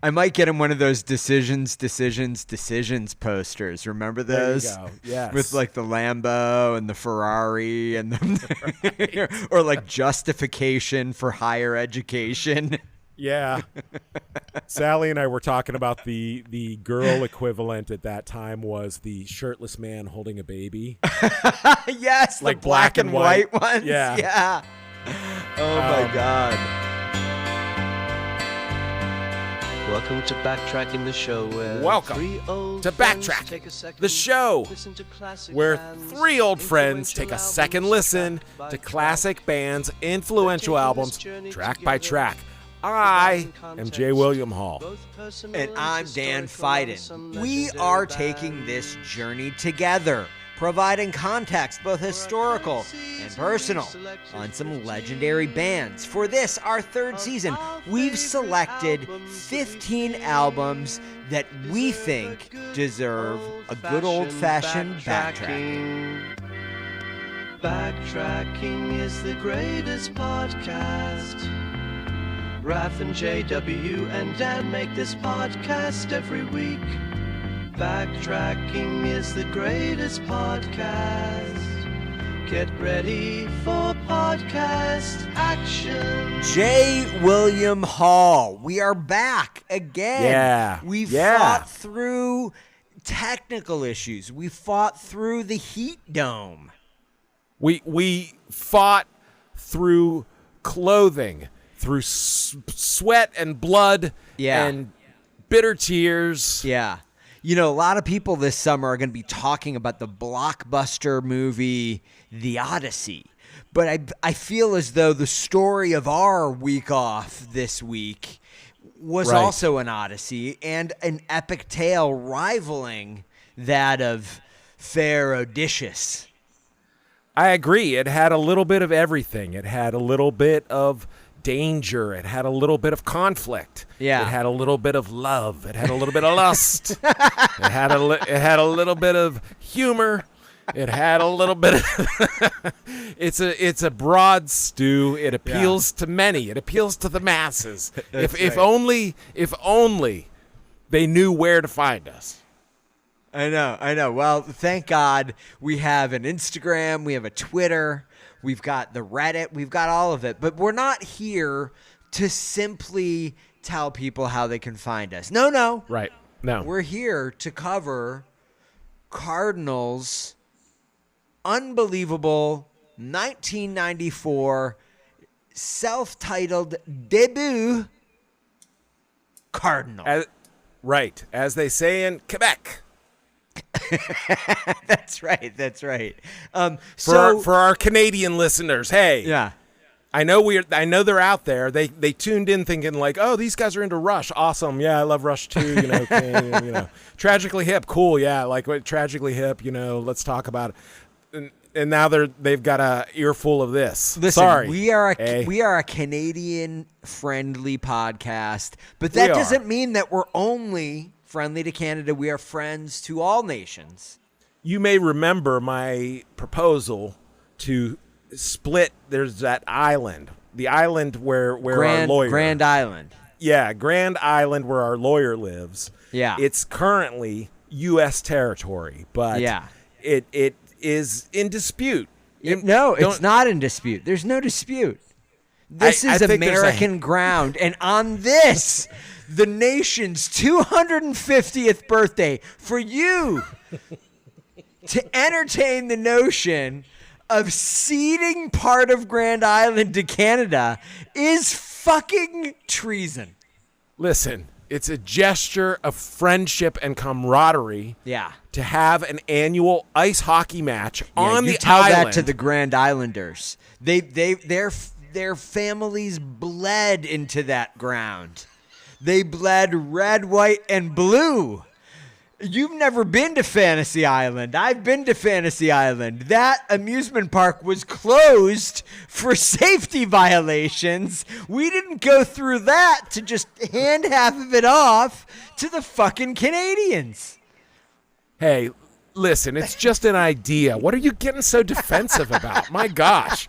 I might get him one of those decisions posters. Remember those? There you go. Yes. With like the Lambo and the Ferrari and the or like justification for higher education. Yeah. Sally and I were talking about the girl equivalent at that time was the shirtless man holding a baby. Yes, like the black and white ones. Yeah. Oh my God. Welcome to Backtracking, the show where Welcome three old to friends Backtrack, take a second the show listen to classic where bands, three old friends take a influential second albums, listen track by to track. classic bands, influential Taking albums, this journey track by together, track. I providing am J. context, William Hall. both personal And I'm Dan historical, and Fiden. some We legendary are bands. taking this journey together, providing context, both historical and personal, on some legendary bands. For this, our third season, we've selected 15 albums that we think deserve a good old-fashioned backtrack. Backtracking is the greatest podcast. Raph and JW and Dan make this podcast every week. Backtracking is the greatest podcast. Get ready for podcast action. J. William Hall, we are back again. Yeah. We Yeah. fought through technical issues. We fought through the heat dome. We fought through clothing, through sweat and blood and bitter tears. Yeah. You know, a lot of people this summer are going to be talking about the blockbuster movie, The Odyssey. But I feel as though the story of our week off this week was Right. also an Odyssey and an epic tale rivaling that of Fair Odysseus. I agree. It had a little bit of everything. It had a little bit of danger. It had a little bit of conflict. Yeah. It had a little bit of love. It had a little bit of lust. It had a little bit of humor. It had a little bit of it's a broad stew. It appeals to many. It appeals to the masses. If only they knew where to find us. I know. Well, thank God we have an Instagram, we have a Twitter, we've got the Reddit, we've got all of it. But we're not here to simply tell people how they can find us. No. Right. No. We're here to cover Cardinal's unbelievable 1994 self-titled debut, Cardinal. Right. As they say in Quebec. That's right. For our Canadian listeners, hey. Yeah. I know they're out there. They tuned in thinking like, oh, these guys are into Rush. Awesome. Yeah, I love Rush too. Canadian, Tragically Hip. Cool. Yeah, like Tragically Hip. Let's talk about it. And now they've got a earful of this. Listen, Sorry, we are a Canadian friendly podcast, but that doesn't mean that we're only friendly to Canada. We are friends to all nations. You may remember my proposal to split. There's that island, the island where our lawyer, Grand Island. Yeah, Grand Island where our lawyer lives. Yeah, it's currently U.S. territory, but it is in dispute. No, it's not in dispute. There's no dispute. This is American ground, and on this, the nation's 250th birthday, for you to entertain the notion of ceding part of Grand Island to Canada is fucking treason. Listen, it's a gesture of friendship and camaraderie. Yeah. To have an annual ice hockey match on the tell island. that to the Grand Islanders. Their families bled into that ground. They bled red, white, and blue. You've never been to Fantasy Island. I've been to Fantasy Island. That amusement park was closed for safety violations. We didn't go through that to just hand half of it off to the fucking Canadians. Hey, listen, it's just an idea. What are you getting so defensive about? My gosh.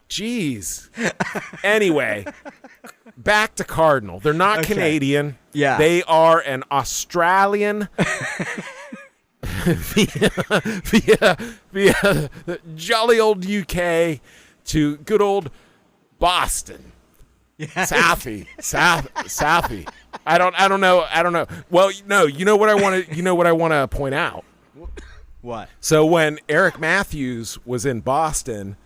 Jeez. Anyway, back to Cardinal. They're not Okay. Canadian. Yeah. They are an Australian via jolly old UK to good old Boston. Southie. I don't know. Well, no, you know what I want to point out. What? So when Eric Matthews was in Boston,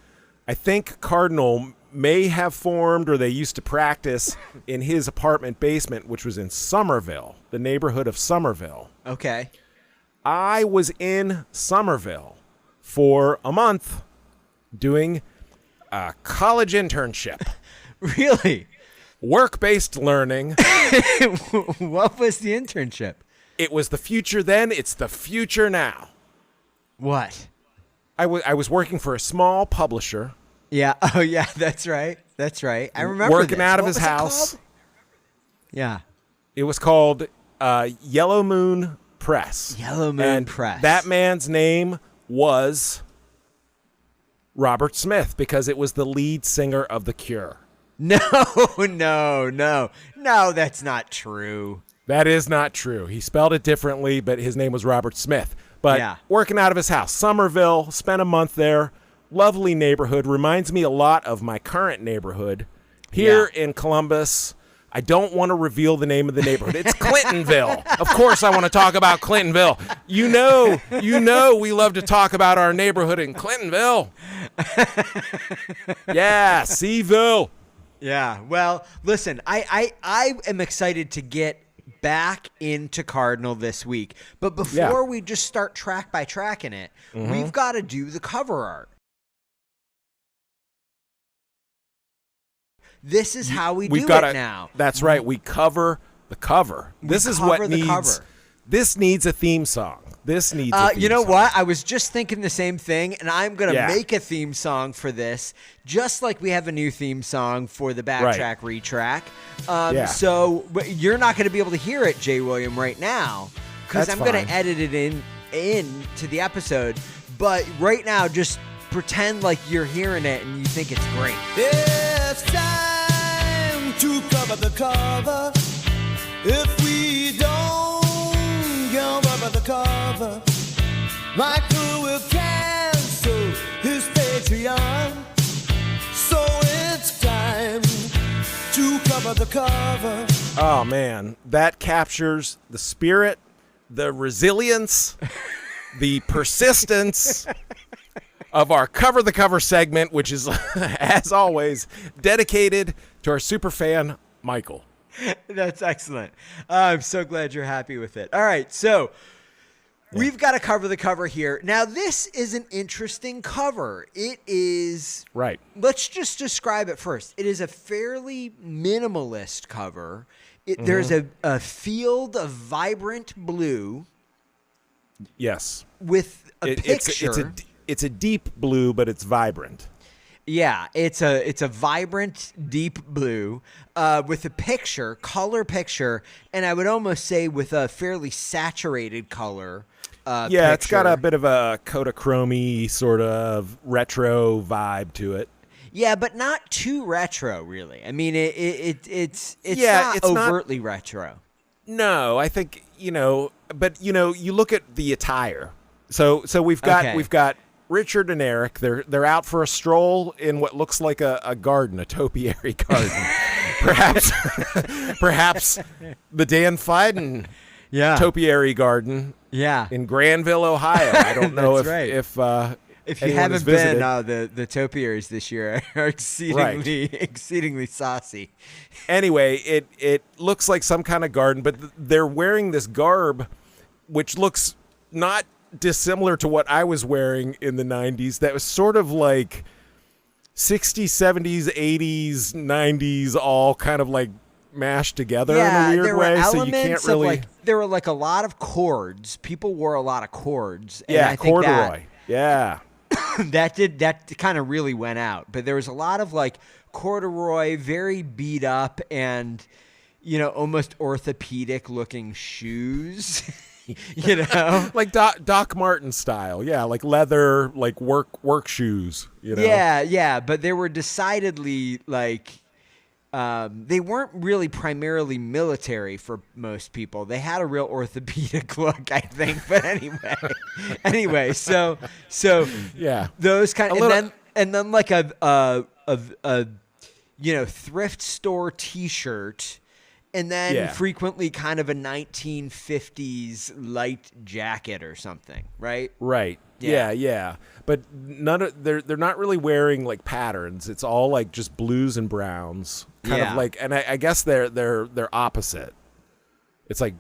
I think Cardinal may have formed, or they used to practice in his apartment basement, which was in Somerville, the neighborhood of Somerville. Okay. I was in Somerville for a month doing a college internship. Really? Work-based learning. What was the internship? It was the future then. It's the future now. What? I was working for a small publisher. Yeah. Oh, yeah. That's right. I remember Working this. out of What his was it house. called? Yeah. It was called Yellow Moon Press. Yellow Moon And Press. that man's name was Robert Smith because it was the lead singer of The Cure. No, that's not true. That is not true. He spelled it differently, but his name was Robert Smith. But Yeah. working out of his house, Somerville, spent a month there. Lovely neighborhood. Reminds me a lot of my current neighborhood here in Columbus. I don't want to reveal the name of the neighborhood. It's Clintonville. Of course I want to talk about Clintonville. You know we love to talk about our neighborhood in Clintonville. Yeah, Seaville. Yeah. Well, listen, I am excited to get back into Cardinal this week. But before we just start track by tracking it, we've got to do the cover art. This is how we do it now. That's right. We cover the cover. This is what needs. This needs a theme song. This needs a theme you know song. what? I was just thinking the same thing, and I'm going to Yeah. make a theme song for this, just like we have a new theme song for the Backtrack Retrack. So you're not going to be able to hear it, J. William, right now, because That's I'm going fine. to edit it in to the episode. But right now, just pretend like you're hearing it and you think it's great. It's time to cover the cover. If we don't cover the cover, Michael will cancel his Patreon. So it's time to cover the cover. Oh man, that captures the spirit, the resilience, the persistence of our Cover the Cover segment, which is, as always, dedicated to our super fan, Michael. That's excellent. I'm so glad you're happy with it. All right, so we've got to cover the cover here. Now, this is an interesting cover. It is... Right. Let's just describe it first. It is a fairly minimalist cover. There's a field of vibrant blue. Yes. With a picture. It's a deep blue, but it's vibrant. Yeah, it's a vibrant deep blue with a color picture, and I would almost say with a fairly saturated color. Yeah, it's got a bit of a Kodachrome sort of retro vibe to it. Yeah, but not too retro, really. I mean, it's Yeah, not overtly retro. No, I think but you look at the attire. So we've got Richard and Eric. They're out for a stroll in what looks like a garden, a topiary garden. perhaps the Dan Fiden topiary garden. Yeah. In Granville, Ohio. I don't know That's if you anyone has haven't been, visited. the topiaries this year are exceedingly saucy. Anyway, it looks like some kind of garden, but they're wearing this garb, which looks not dissimilar to what I was wearing in the 90s. That was sort of like 60s, 70s, 80s, 90s, all kind of like mashed together in a weird way. So you can't really. There were like a lot of cords. People wore a lot of cords. And Yeah, I think corduroy. Yeah. that kind of really went out. But there was a lot of like corduroy, very beat up, and almost orthopedic looking shoes. Like Doc Martin style. Yeah, like leather, like work shoes. Yeah, but they were decidedly like they weren't really primarily military for most people. They had a real orthopedic look, I think. But anyway, so Yeah. those kind of, and then like a thrift store T-shirt, and then frequently kind of a 1950s light jacket or something, right? Right. Yeah. But they're not really wearing like patterns. It's all like just blues and browns, kind of like. And I guess they're opposite. It's like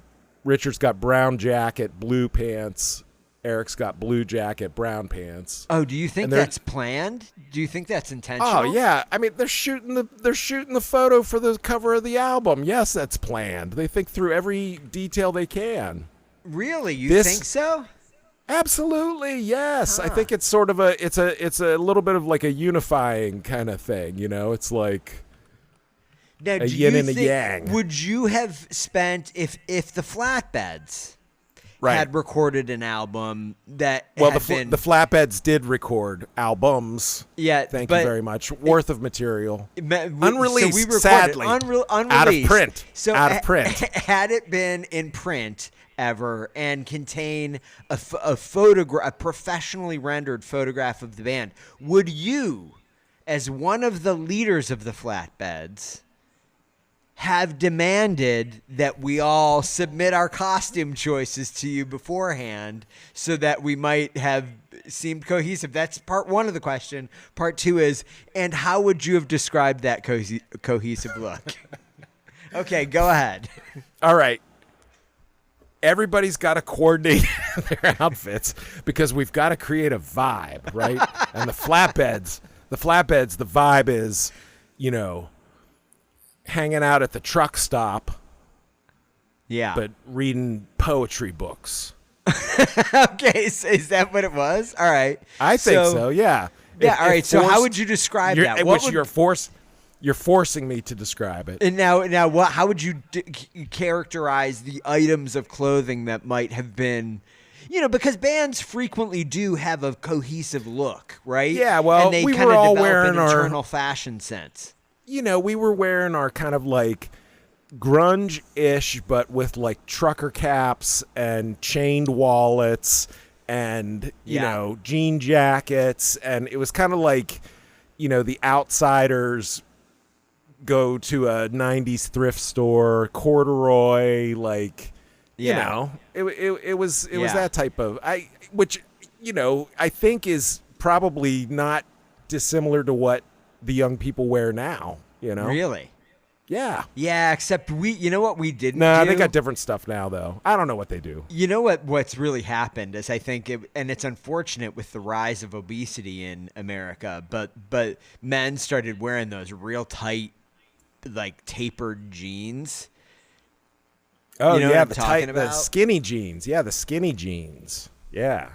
Richard's got brown jacket, blue pants. Eric's got blue jacket, brown pants. Oh, do you think that's planned? Do you think that's intentional? Oh yeah, I mean they're shooting the photo for the cover of the album. Yes, that's planned. They think through every detail they can. Really, you think so? Absolutely, yes. I think it's sort of it's a little bit of like a unifying kind of thing. It's like now, a yin and a yang. Would you have spent if the Flatbeds had recorded an album that the Flatbeds did record albums. Yeah, thank you very much. Worth of material, unreleased, so sadly, unreleased, out of print. So out of print. Had it been in print ever and contain a photograph, a professionally rendered photograph of the band, would you, as one of the leaders of the Flatbeds, have demanded that we all submit our costume choices to you beforehand so that we might have seemed cohesive? That's part one of the question. Part two is, and how would you have described that cohesive look? Okay, go ahead. All right. Everybody's got to coordinate their outfits because we've got to create a vibe, right? And the Flatbeds, the vibe is, hanging out at the truck stop, but reading poetry books. Okay, so is that what it was? All right, I think so. Yeah. Yeah. All right. So how would you describe that? You're forcing me to describe it. And now, what? How would you characterize the items of clothing that might have been? Because bands frequently do have a cohesive look, right? Yeah. Well, and they we kind were of all develop wearing an internal fashion sense. We were wearing our kind of like grunge-ish, but with like trucker caps and chained wallets and, jean jackets. And it was kind of like, the outsiders go to a 90s thrift store, corduroy, like, it was that type of, which I think is probably not dissimilar to what the young people wear now, Really? Yeah. Yeah, except what we didn't do? They got different stuff now, though. I don't know what they do. What's really happened is I think, and it's unfortunate with the rise of obesity in America, but men started wearing those real tight, like tapered jeans. Oh, what I'm talking about? The skinny jeans. Yeah, the skinny jeans. Yeah.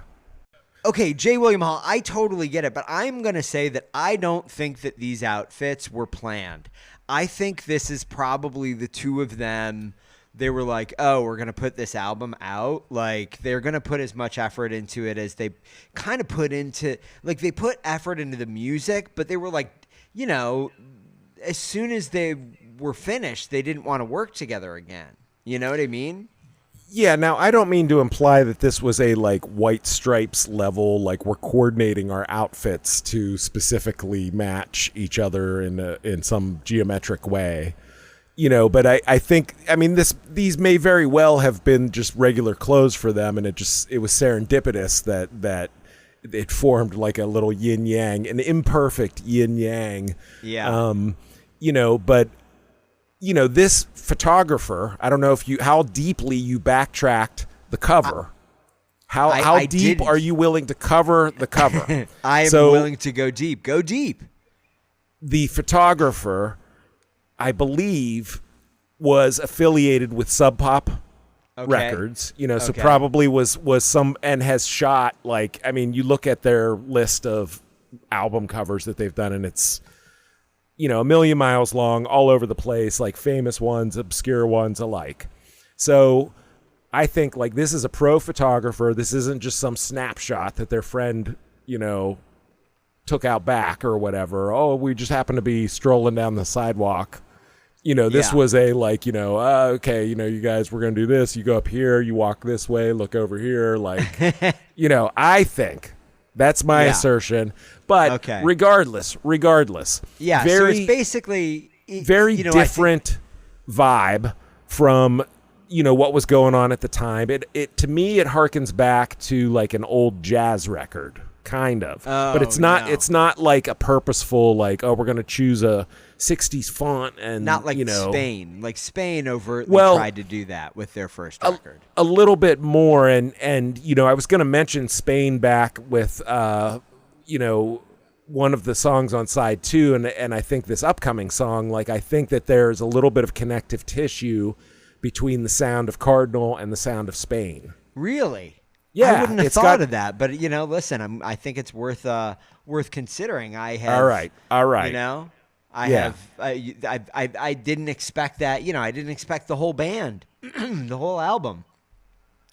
Okay, J. William Hall, I totally get it, but I'm going to say that I don't think that these outfits were planned. I think this is probably the two of them. They were like, oh, we're going to put this album out. Like, they're going to put as much effort into it as they kind of put into, like, they put effort into the music, but they were like, as soon as they were finished, they didn't want to work together again. You know what I mean? Yeah, now I don't mean to imply that this was a like White Stripes level, like we're coordinating our outfits to specifically match each other in some geometric way, But I think these may very well have been just regular clothes for them, and it was serendipitous that it formed like a little yin yang, an imperfect yin yang. Yeah. But. This photographer, I don't know how deeply you backtracked the cover. How deep didn't. Are you willing to cover the cover? I am willing to go deep. Go deep. The photographer, I believe, was affiliated with Sub Pop Records, so probably was some, and has shot you look at their list of album covers that they've done, and it's, a million miles long, all over the place, like famous ones, obscure ones alike. So I think this is a pro photographer. This isn't just some snapshot that their friend, took out back or whatever. Oh, we just happened to be strolling down the sidewalk This Yeah. was a like, okay, you guys, we're going to do this. You go up here, you walk this way, look over here. Like, I think that's my assertion. But regardless. Yeah. So it's basically very different vibe from, what was going on at the time. It to me, it harkens back to like an old jazz record. Kind of, but it's not. No. It's not like a purposeful, like, we're going to choose a '60s font and not like Spain. Like Spain overtly tried to do that with their first record. A little bit more, and I was going to mention Spain back with one of the songs on side 2, and I think this upcoming song, like, I think that there's a little bit of connective tissue between the sound of Cardinal and the sound of Spain. Really? Yeah, I wouldn't have thought of that, but listen, I think it's worth considering. I have all right. I didn't expect that. I didn't expect the whole band, the whole album,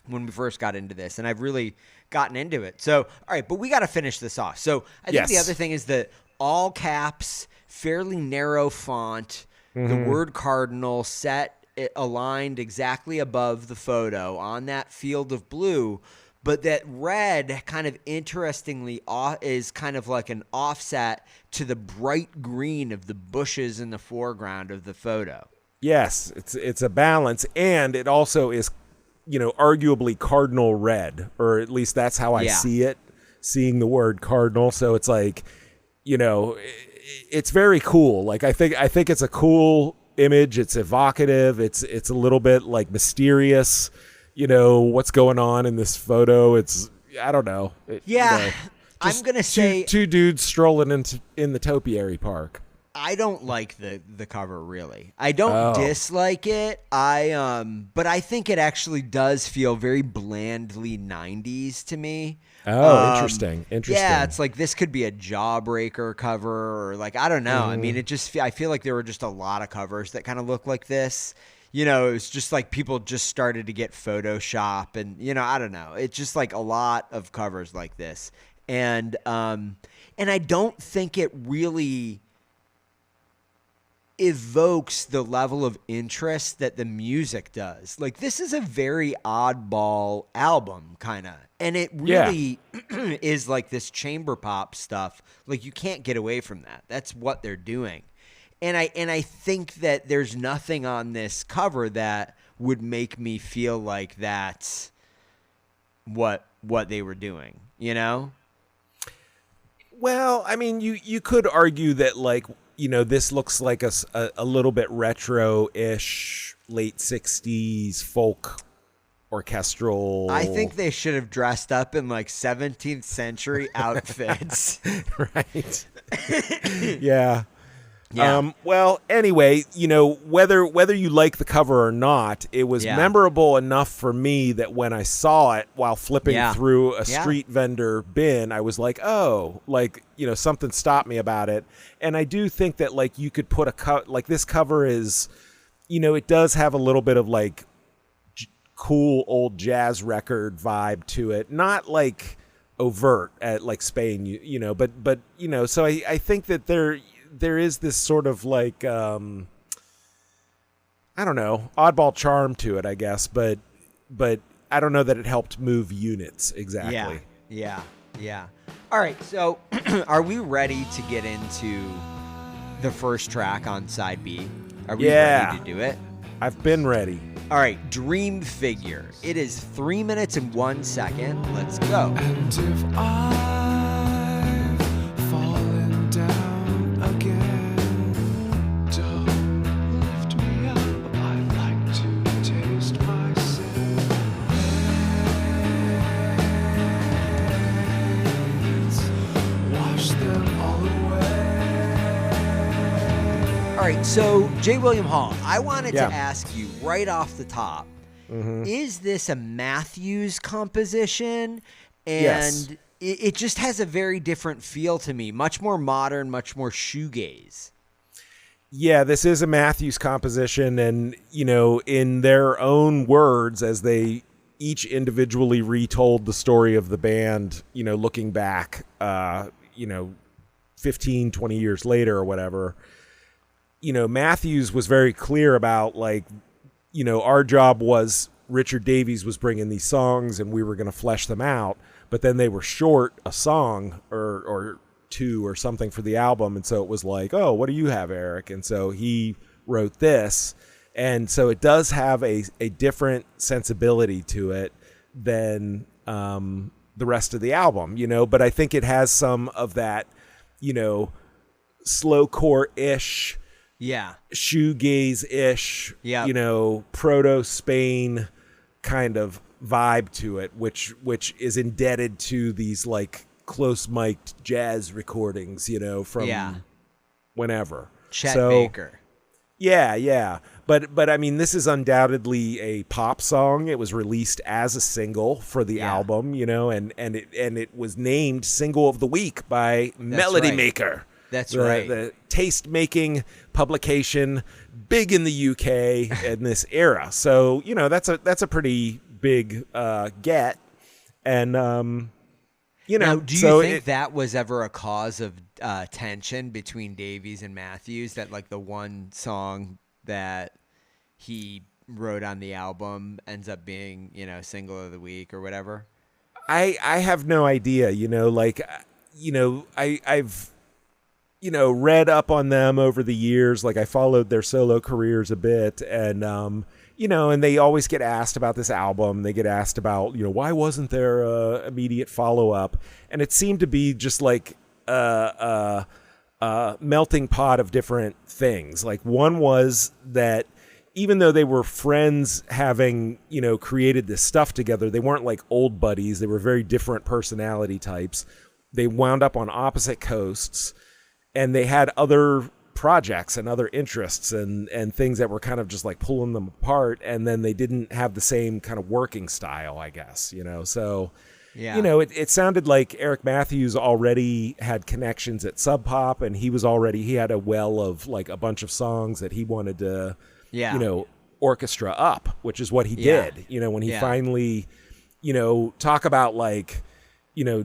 when we first got into this, and I've really gotten into it. So, all right, but we got to finish this off. So, I think the other thing is that all caps, fairly narrow font, the word Cardinal set aligned exactly above the photo on that field of blue. But that red kind of interestingly is kind of like an offset to the bright green of the bushes in the foreground of the photo. Yes, it's a balance, and it also is, arguably cardinal red, or at least that's how I see it, seeing the word cardinal. So it's like, it's very cool. Like, I think it's a cool image. It's evocative. It's a little bit like mysterious. What's going on in this photo. It's, I don't know. I'm going to say two dudes strolling in the topiary park. I don't like the cover, really. I don't dislike it. But I think it actually does feel very blandly 90s to me. Oh, interesting. Yeah, it's like this could be a Jawbreaker cover, or like, I don't know. I mean, I feel like there were just a lot of covers that kind of look like this. It was just like people just started to get Photoshop, and I don't know. It's just like a lot of covers like this, and I don't think it really evokes the level of interest that the music does. Like, this is a very oddball album, kind of, and it really is like this chamber pop stuff. Like, you can't get away from that. That's what they're doing. And I think that there's nothing on this cover that would make me feel like that's what they were doing, Well, I mean, you could argue that, like, this looks like a little bit retro-ish, late 60s folk orchestral. I think they should have dressed up in like 17th century outfits. Right. Yeah. Yeah. Well, anyway, whether you like the cover or not, it was memorable enough for me that when I saw it while flipping through a street vendor bin, I was like, oh, like, something stopped me about it. And I do think that, like, you could put like, this cover is, it does have a little bit of like cool old jazz record vibe to it. Not like overt at like Spain, but so I think that there is this sort of like, I don't know, oddball charm to it, I guess, but I don't know that it helped move units exactly. Yeah. All right, so are we ready to get into the first track on side B? Are we ready to do it? I've been ready. All right, Dream Figure. It is 3 minutes and 1 second. Let's go. And if I've fallen down again, don't lift me up. I'd like to taste my sins. Wash them all away. All right, so J. William Hall, I wanted to ask you right off the top, is this a Matthews composition? And Yes. it just has a very different feel to me, much more modern, much more shoegaze. Yeah, this is a Matthews composition, and, in their own words, as they each individually retold the story of the band, looking back, 15, 20 years later or whatever, Matthews was very clear about like, our job was Richard Davies was bringing these songs and we were going to flesh them out, but then they were short a song or two or something for the album. And so it was like, oh, what do you have, Eric? And so he wrote this. And so it does have a different sensibility to it than the rest of the album, but I think it has some of that, slowcore-ish, shoegaze-ish, proto-Spain kind of vibe to it, which is indebted to these like close-mic'd jazz recordings, from whenever. Chet Baker. Yeah. But I mean, this is undoubtedly a pop song. It was released as a single for the album, and it was named Single of the Week by Melody Maker. That's right. The taste-making publication, big in the UK in this era. So, that's a pretty big get. And, Now, do you think that was ever a cause of tension between Davies and Matthews, that like the one song that he wrote on the album ends up being, single of the week or whatever? I have no idea, I've read up on them over the years. Like I followed their solo careers a bit, and and they always get asked about this album. They get asked about, why wasn't there a immediate follow-up? And it seemed to be just like a melting pot of different things. Like one was that even though they were friends having, created this stuff together, they weren't like old buddies. They were very different personality types. They wound up on opposite coasts, and they had other projects and other interests and things that were kind of just like pulling them apart. And then they didn't have the same kind of working style, I guess, so, it sounded like Eric Matthews already had connections at Sub Pop, and he had a well of like a bunch of songs that he wanted to, orchestra up, which is what he did, when he finally, talk about like,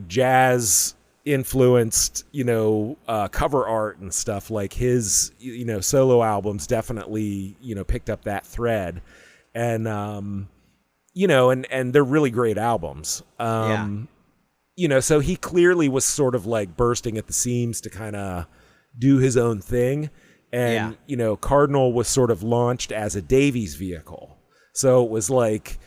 jazz influenced, cover art and stuff. Like his, solo albums definitely, picked up that thread, and, and they're really great albums. So he clearly was sort of like bursting at the seams to kind of do his own thing. And, Cardinal was sort of launched as a Davies vehicle. So it was like,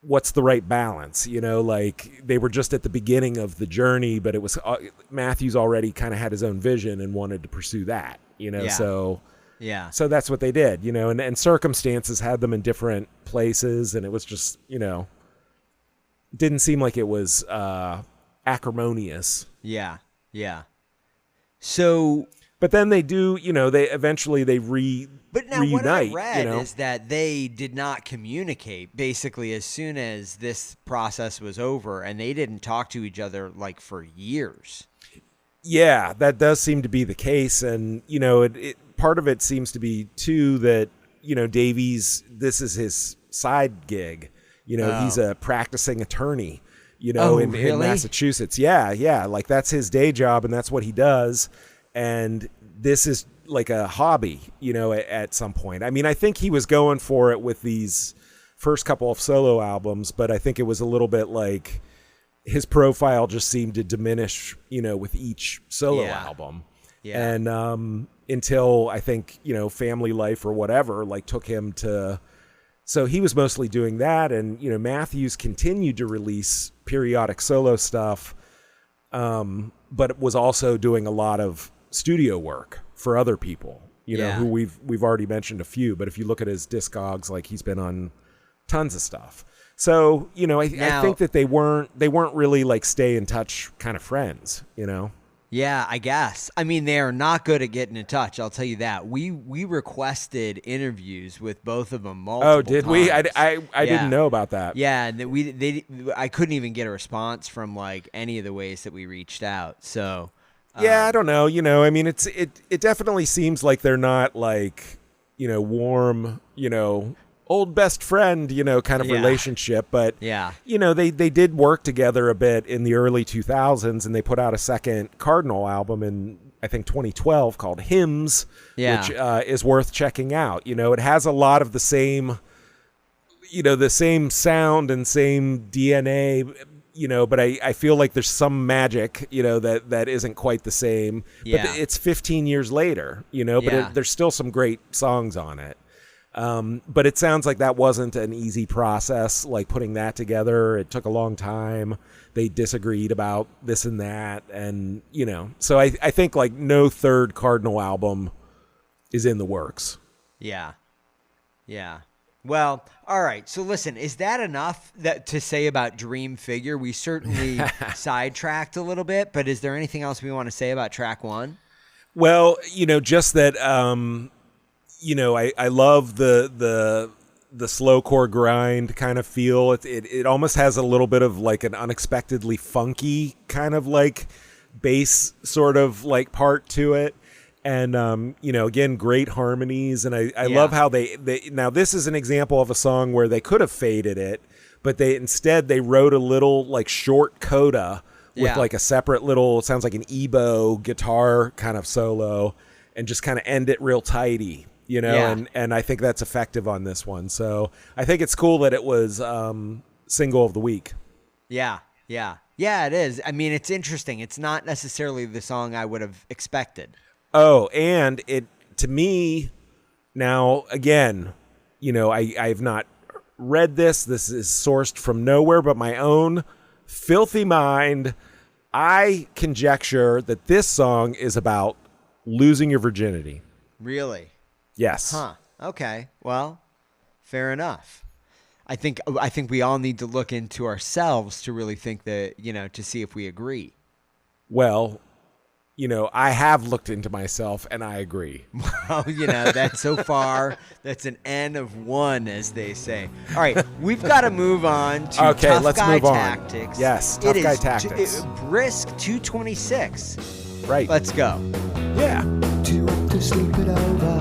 what's the right balance? Like they were just at the beginning of the journey, but it was Matthews already kind of had his own vision and wanted to pursue that, so that's what they did, and circumstances had them in different places, and it was just, didn't seem like it was acrimonious. Yeah. So, but then they do, they eventually But now reunite, what I read is that they did not communicate basically as soon as this process was over, and they didn't talk to each other like for years. Yeah, that does seem to be the case. And, part of it seems to be too that, Davies, this is his side gig. He's a practicing attorney, in Massachusetts. Yeah. Like that's his day job and that's what he does. And this is like a hobby, at some point. I mean, I think he was going for it with these first couple of solo albums, but I think it was a little bit like his profile just seemed to diminish, with each solo album. Yeah. And until I think, family life or whatever, like took him to, so he was mostly doing that. And, Matthews continued to release periodic solo stuff, but was also doing a lot of studio work for other people, who we've already mentioned a few, but if you look at his discogs, like he's been on tons of stuff. So, I think that they weren't really like stay in touch kind of friends, Yeah, I guess. I mean, they are not good at getting in touch. I'll tell you that. We requested interviews with both of them multiple times. Oh, did we? I didn't know about that. Yeah, and I couldn't even get a response from like any of the ways that we reached out. So yeah, I don't know. I mean, it definitely seems like they're not like, warm, old best friend, kind of relationship. But, they did work together a bit in the early 2000s, and they put out a second Cardinal album in, I think 2012 called Hymns, Yeah. which is worth checking out. You know, it has a lot of the same, you know, the same sound and same DNA, you know, but I feel like there's some magic, you know, that isn't quite the same. Yeah. But it's 15 years later, you know, but Yeah. there's still some great songs on it. But it sounds like that wasn't an easy process, like putting that together. It took a long time. They disagreed about this and that. And, you know, so I think like no third Cardinal album is in the works. Yeah. Yeah. Well, all right. So listen, is that enough to say about Dream Figure? We certainly sidetracked a little bit, but is there anything else we want to say about track 1? Well, you know, just that, you know, I love the slow core grind kind of feel. It almost has a little bit of like an unexpectedly funky kind of like bass sort of like part to it. And, you know, again, great harmonies. And I love how they now this is an example of a song where they could have faded it, but instead they wrote a little like short coda with like a separate little, it sounds like an Ebo guitar kind of solo, and just kind of end it real tidy. You know, and I think that's effective on this one. So I think it's cool that it was single of the week. Yeah, it is. I mean, it's interesting. It's not necessarily the song I would have expected. Oh, and it, to me, now, again, you know, I've not read this. This is sourced from nowhere but my own filthy mind. I conjecture that this song is about losing your virginity. Really? Yes. Huh. Okay. Well, fair enough. I think we all need to look into ourselves to really think that, you know, to see if we agree. Well, you know, I have looked into myself and I agree. Well, you know, that's so far, that's an N of 1, as they say. All right, we've got to move on to Okay, let's Tough Guy move on. Tactics. Yes, Tough It Guy is Tactics. Brisk 226. Right. Let's go. Yeah. Too up to sleep it over.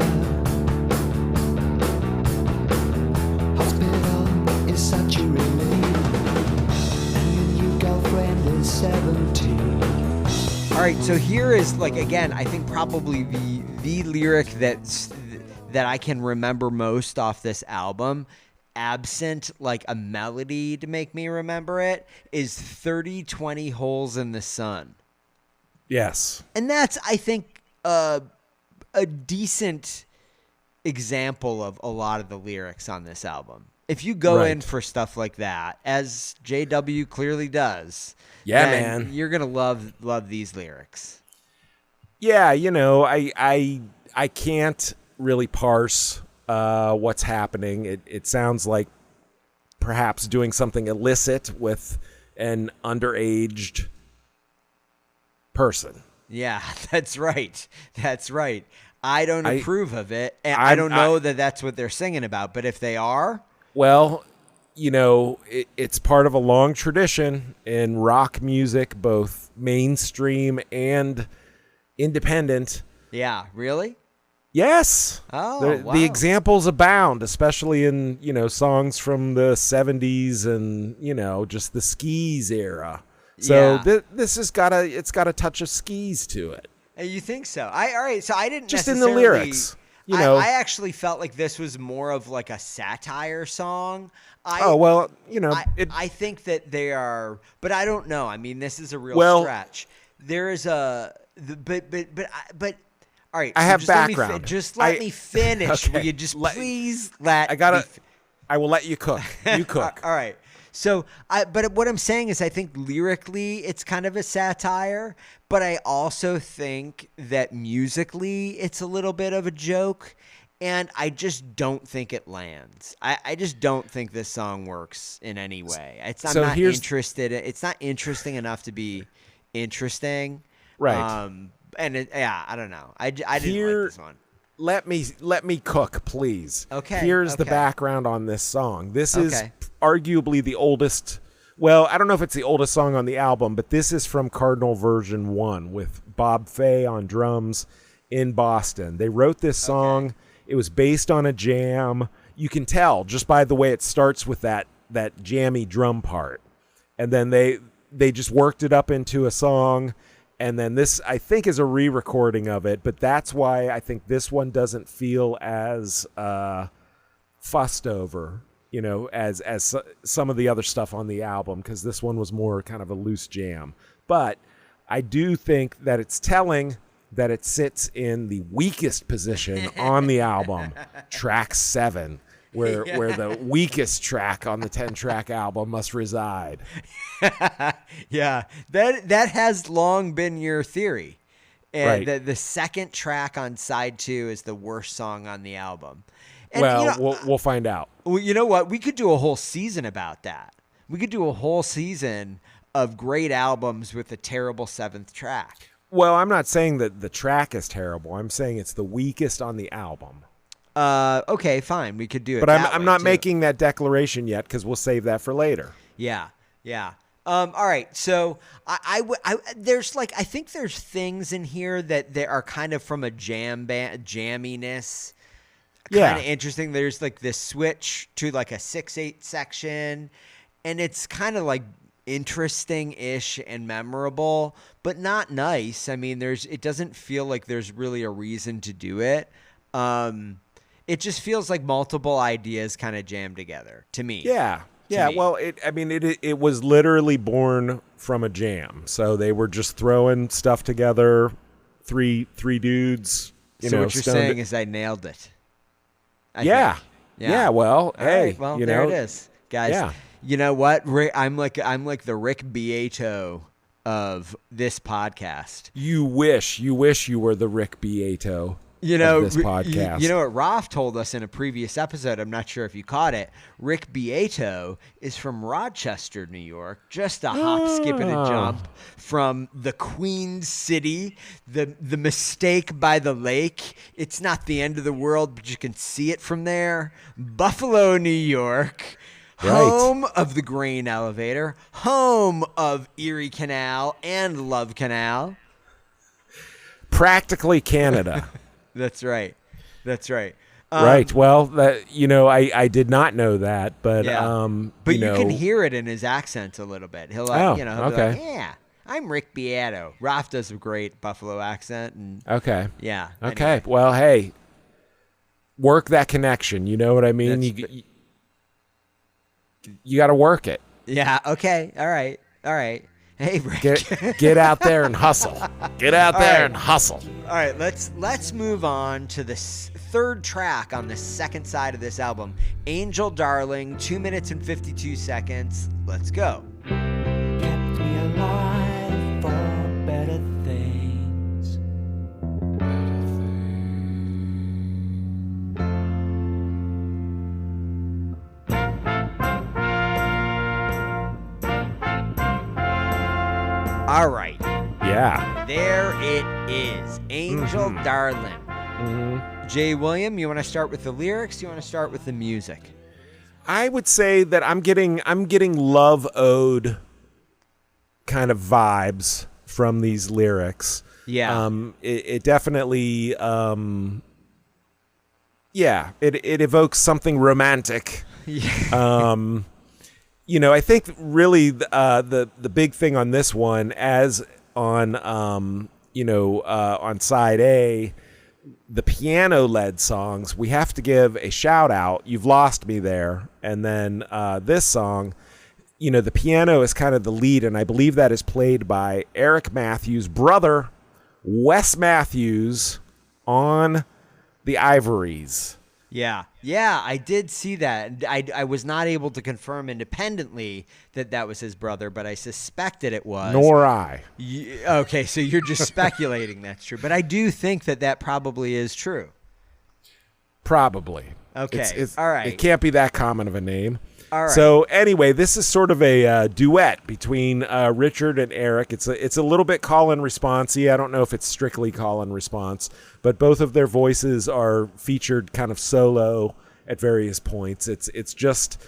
Hospital is such a relief. And your new girlfriend is 17. All right, so here is, like, again, I think probably the lyric that I can remember most off this album, absent like a melody to make me remember it, is 30-20 holes in the sun. Yes. And that's, I think, a decent example of a lot of the lyrics on this album. If you go in for stuff like that, as JW clearly does, yeah, then man, you're gonna love these lyrics. Yeah, you know, I can't really parse what's happening. It sounds like perhaps doing something illicit with an underaged person. Yeah, that's right. That's right. I don't approve of it, and I don't know that that's what they're singing about. But if they are, well, you know, it's part of a long tradition in rock music, both mainstream and independent. Yeah, really? Yes. Oh, wow. The examples abound, especially in, you know, songs from the 70s and, you know, just the skis era. So this has got a touch of skis to it. You think so? All right. So I didn't just in necessarily, the lyrics. You know, I actually felt like this was more of like a satire song. I think that they are, but I don't know. I mean, this is a real stretch. There is but. All right, I have background. Just let me finish. Okay. Will you just please let I will let you cook. You cook. All right. So, but what I'm saying is I think lyrically it's kind of a satire, but I also think that musically it's a little bit of a joke, and I just don't think it lands. I just don't think this song works in any way. I'm not interested. It's not interesting enough to be interesting. Right. I don't know. I didn't like this one. Let me cook, please. Okay. Here's the background on this song. This is arguably the oldest. Well, I don't know if it's the oldest song on the album, but this is from Cardinal version 1 with Bob Fay on drums in Boston. They wrote this song. Okay. It was based on a jam. You can tell just by the way it starts with that jammy drum part. And then they just worked it up into a song. And then this, I think, is a re-recording of it, but that's why I think this one doesn't feel as fussed over, as some of the other stuff on the album, because this one was more kind of a loose jam. But I do think that it's telling that it sits in the weakest position on the album, track 7, where the weakest track on the 10-track album must reside. Yeah, that has long been your theory. And Right. the second track on side 2 is the worst song on the album. And, Well, we'll find out. Well, you know what? We could do a whole season about that. We could do a whole season of great albums with a terrible 7th track. Well, I'm not saying that the track is terrible. I'm saying it's the weakest on the album. Okay, fine. We could do it. But that I'm way, not too. making that declaration yet because we'll save that for later. Yeah. All right. So I think there's things in here that are kind of from a jamminess. Kind of interesting. There's like this switch to like a 6/8 section, and it's kind of like interesting-ish and memorable, but not nice. I mean, it doesn't feel like there's really a reason to do it. It just feels like multiple ideas kind of jammed together to me. Yeah. me. Well, it was literally born from a jam. So they were just throwing stuff together. Three dudes. So what you're saying is I nailed it. I think. Yeah. Well, All hey, right, well, there it is, guys. Yeah. You know what? I'm like the Rick Beato of this podcast. You wish you were the Rick Beato of this podcast. You know what Rolf told us in a previous episode? I'm not sure if you caught it. Rick Beato is from Rochester, New York, just a hop, skip, and a jump from the Queen City, the mistake by the lake. It's not the end of the world, but you can see it from there. Buffalo, New York. Right. Home of the grain elevator, home of Erie Canal and Love Canal. Practically Canada. That's right. Right. Well, I did not know that, but but you can hear it in his accent a little bit. He'll he'll be like, yeah, I'm Rick Beato. Rolf does a great Buffalo accent, and Okay. yeah. Okay. Anyway. Well, hey, work that connection. You know what I mean? You got to work it. Yeah. Okay. All right. Hey, Rick. Get out there and hustle. Get out there right. and hustle. All right. Let's move on to the third track on the second side of this album, Angel Darling, 2 minutes and 52 seconds. Let's go. Kept me alive for better things. All right. Yeah. There it is. Angel Darling. Mm-hmm. Jay William, you want to start with the lyrics? You want to start with the music? I would say that I'm getting love ode kind of vibes from these lyrics. Yeah. It definitely it evokes something romantic. Yeah. I think really the big thing on this one, as on on side A, the piano-led songs, we have to give a shout out. You've Lost Me There, and then this song, the piano is kind of the lead, and I believe that is played by Eric Matthews' brother, Wes Matthews, on the Ivories. Yeah, I did see that. I was not able to confirm independently that was his brother, but I suspected it was. Nor I. Okay, so you're just speculating that's true. But I do think that probably is true. Probably. Okay, all right. It can't be that common of a name. All right. So anyway, this is sort of a duet between Richard and Eric. It's a little bit call and response-y. I don't know if it's strictly call and response, but both of their voices are featured kind of solo at various points. It's just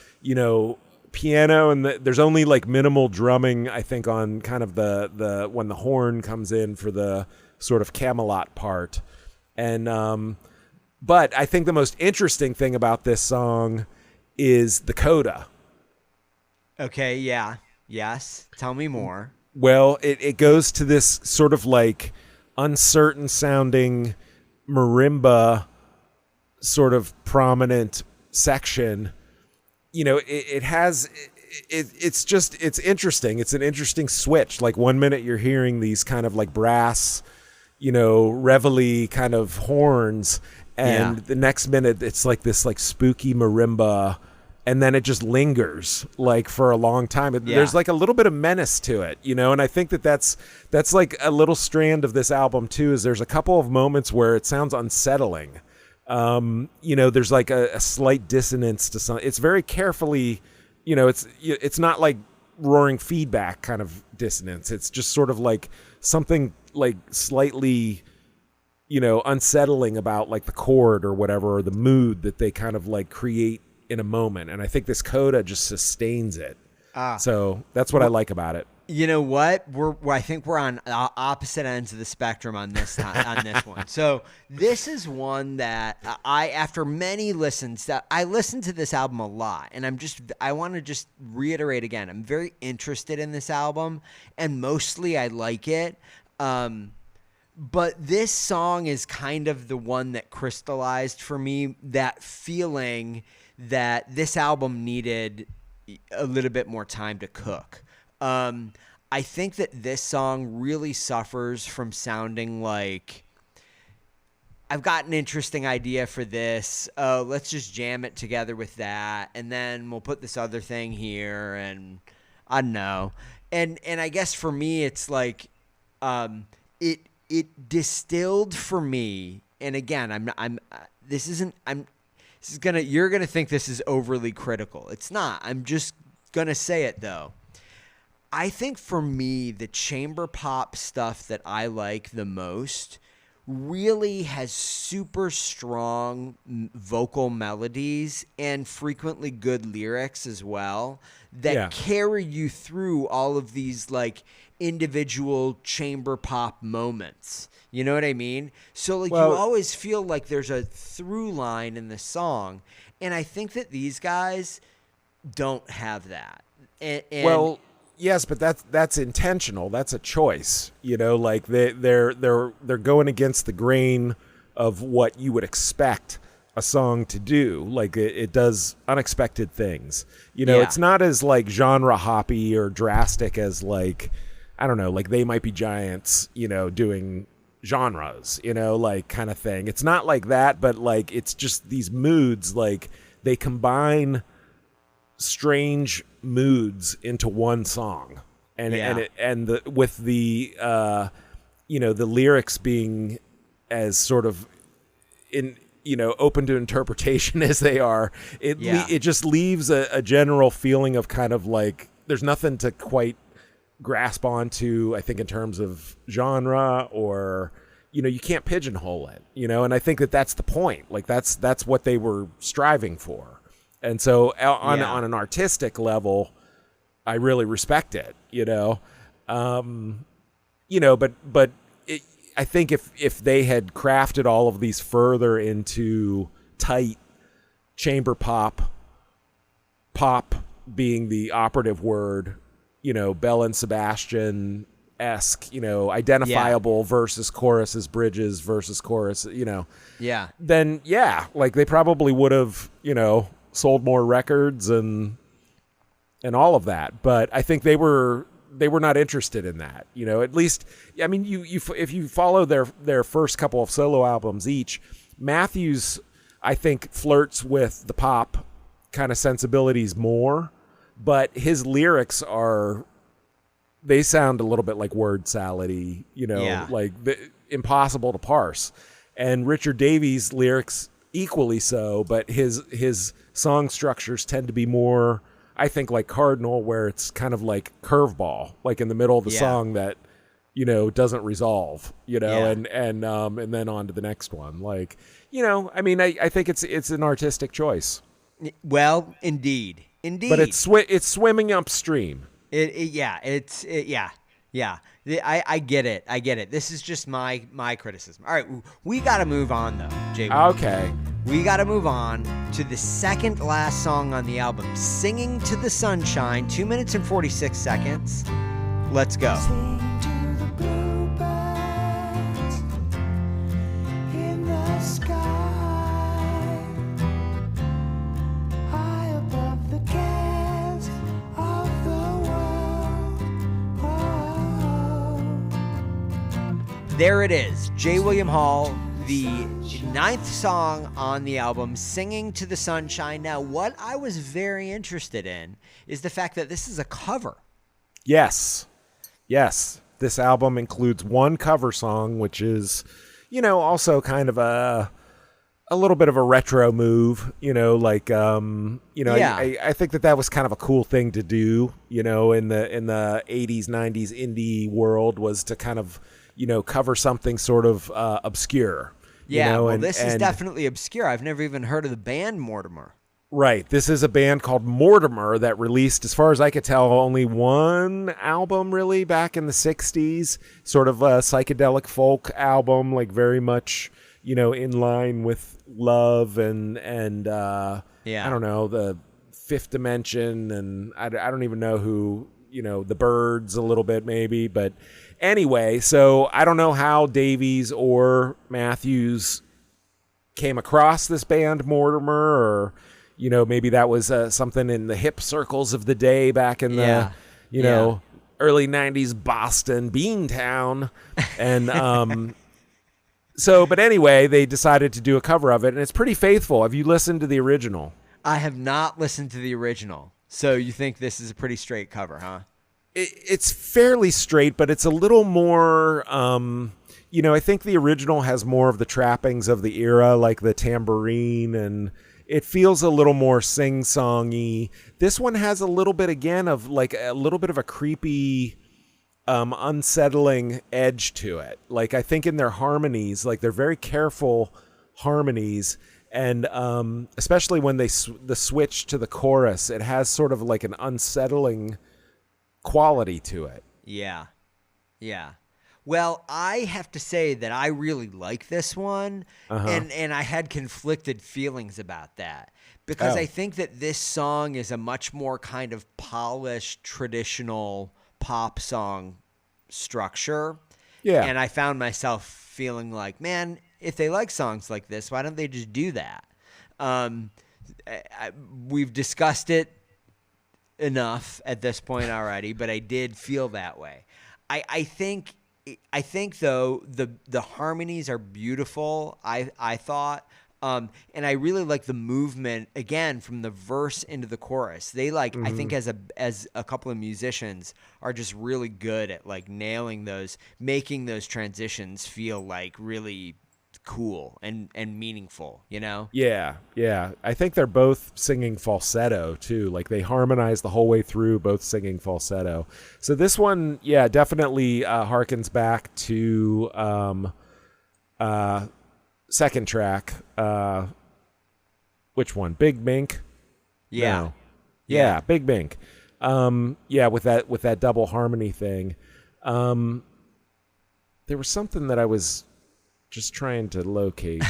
piano, and there's only like minimal drumming, I think, on kind of the when the horn comes in for the sort of Camelot part. And but I think the most interesting thing about this song is the coda. Okay, yeah. Yes. Tell me more. Well, it goes to this sort of like uncertain sounding marimba sort of prominent section. You know, it's interesting. It's an interesting switch. Like one minute you're hearing these kind of like brass, you know, reveille kind of horns, and the next minute it's like this like spooky marimba, and then it just lingers like for a long time. There's like a little bit of menace to it, you know, and I think that's like a little strand of this album too, is there's a couple of moments where it sounds unsettling. You know, there's like a slight dissonance to some. It's very carefully, you know, it's not like roaring feedback kind of dissonance. It's just sort of like something like slightly, you know, unsettling about like the chord or whatever, or the mood that they kind of like create in a moment. And I think this coda just sustains it. So that's what I like about it. You know what? I think we're on opposite ends of the spectrum on this on this one. So this is one that after many listens, I listened to this album a lot, and I want to just reiterate again. I'm very interested in this album, and mostly I like it. But this song is kind of the one that crystallized for me that feeling that this album needed a little bit more time to cook. I think that this song really suffers from sounding like, I've got an interesting idea for this. Let's just jam it together with that, and then we'll put this other thing here, and I don't know. And I guess for me, it's like it distilled for me. And again, you're gonna think this is overly critical. It's not. I'm just gonna say it though. I think for me, the chamber pop stuff that I like the most really has super strong vocal melodies and frequently good lyrics as well that carry you through all of these like individual chamber pop moments. You know what I mean? So like you always feel like there's a through line in the song, and I think that these guys don't have that. And yes, but that's intentional. That's a choice. You know, like they're going against the grain of what you would expect a song to do. Like it does unexpected things. You know, it's not as like genre hoppy or drastic as like, I don't know, like They Might Be Giants, you know, doing genres, you know, like kind of thing. It's not like that, but like it's just these moods, like they combine strange moods into one song, and with the you know, the lyrics being as sort of open to interpretation as they are, it just leaves a general feeling of kind of like there's nothing to quite grasp onto, I think, in terms of genre, or you know, you can't pigeonhole it, you know, and I think that's the point. Like that's what they were striving for. And so on an artistic level, I really respect it, you know. You know, but I think if they had crafted all of these further into tight chamber pop being the operative word, you know, Bell and Sebastian-esque, you know, identifiable versus choruses, bridges versus chorus, you know. Yeah. Then, like they probably would have, you know, sold more records and all of that. But I think they were not interested in that, you know. At least, I mean, you if you follow their first couple of solo albums each, Matthews, I think, flirts with the pop kind of sensibilities more, but his lyrics they sound a little bit like word salad-y, you know, like impossible to parse. And Richard Davies' lyrics equally so, but his song structures tend to be more, I think, like Cardinal, where it's kind of like curveball, like in the middle of the song that, you know, doesn't resolve, you know, and then on to the next one. Like, you know, I mean, I think it's an artistic choice. Well, indeed. But it's swimming upstream. I get it. This is just my criticism. All right, we got to move on though, Jay. Okay. We got to move on to the second last song on the album, Singing to the Sunshine, 2 minutes and 46 seconds. Let's go. Sing to the bluebirds in the sky, high above the cares of the world. Oh. There it is. J. William Hall, the 9th song on the album, Singing to the Sunshine. Now, what I was very interested in is the fact that this is a cover. Yes. This album includes one cover song, which is, also kind of a little bit of a retro move, like, I think that was kind of a cool thing to do, in the 80s, 90s indie world, was to kind of, cover something sort of obscure. Yeah, this is definitely obscure. I've never even heard of the band Mortimer. Right. This is a band called Mortimer that released, as far as I could tell, only one album really back in the 60s, sort of a psychedelic folk album, like very much, in line with Love and I don't know, the Fifth Dimension, and I don't even know who, the Byrds a little bit maybe, but anyway, so I don't know how Davies or Matthews came across this band Mortimer, or maybe that was something in the hip circles of the day back in the, early 90s Boston, Beantown. And but anyway, they decided to do a cover of it, and it's pretty faithful. Have you listened to the original? I have not listened to the original. So you think this is a pretty straight cover, huh? It's fairly straight, but it's a little more... I think the original has more of the trappings of the era, like the tambourine, and it feels a little more sing-songy. This one has a little bit, again, of like a little bit of a creepy, unsettling edge to it. Like, I think in their harmonies, like they're very careful harmonies, and especially when the switch to the chorus, it has sort of like an unsettling quality to it. Yeah. Well, I have to say that I really like this one, and I had conflicted feelings about that, because I think that this song is a much more kind of polished, traditional pop song structure. Yeah. And I found myself feeling like, man, if they like songs like this, why don't they just do that? We've discussed it enough at this point already, but I did feel that way. I think though the harmonies are beautiful. I thought, and I really like the movement again from the verse into the chorus. They I think as a couple of musicians are just really good at like nailing those, making those transitions feel like really cool and meaningful, Yeah. I think they're both singing falsetto too. Like they harmonize the whole way through, both singing falsetto. So this one, definitely harkens back to second track. Which one? Big Mink? Yeah. No. Yeah, Big Mink. With that double harmony thing. There was something that I was just trying to locate.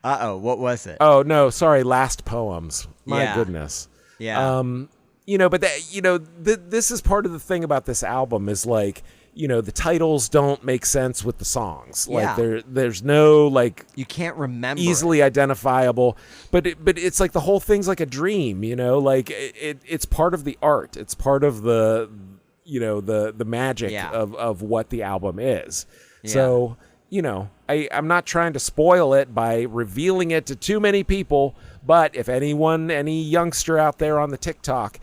What was it? Oh no, sorry, Last Poems. My goodness. Yeah. But this is part of the thing about this album is like, the titles don't make sense with the songs. Yeah. Like there's no like, you can't remember easily identifiable, but it's like the whole thing's like a dream, like it's part of the art. It's part of the magic of what the album is. Yeah. So, I'm not trying to spoil it by revealing it to too many people, but if any youngster out there on the TikTok,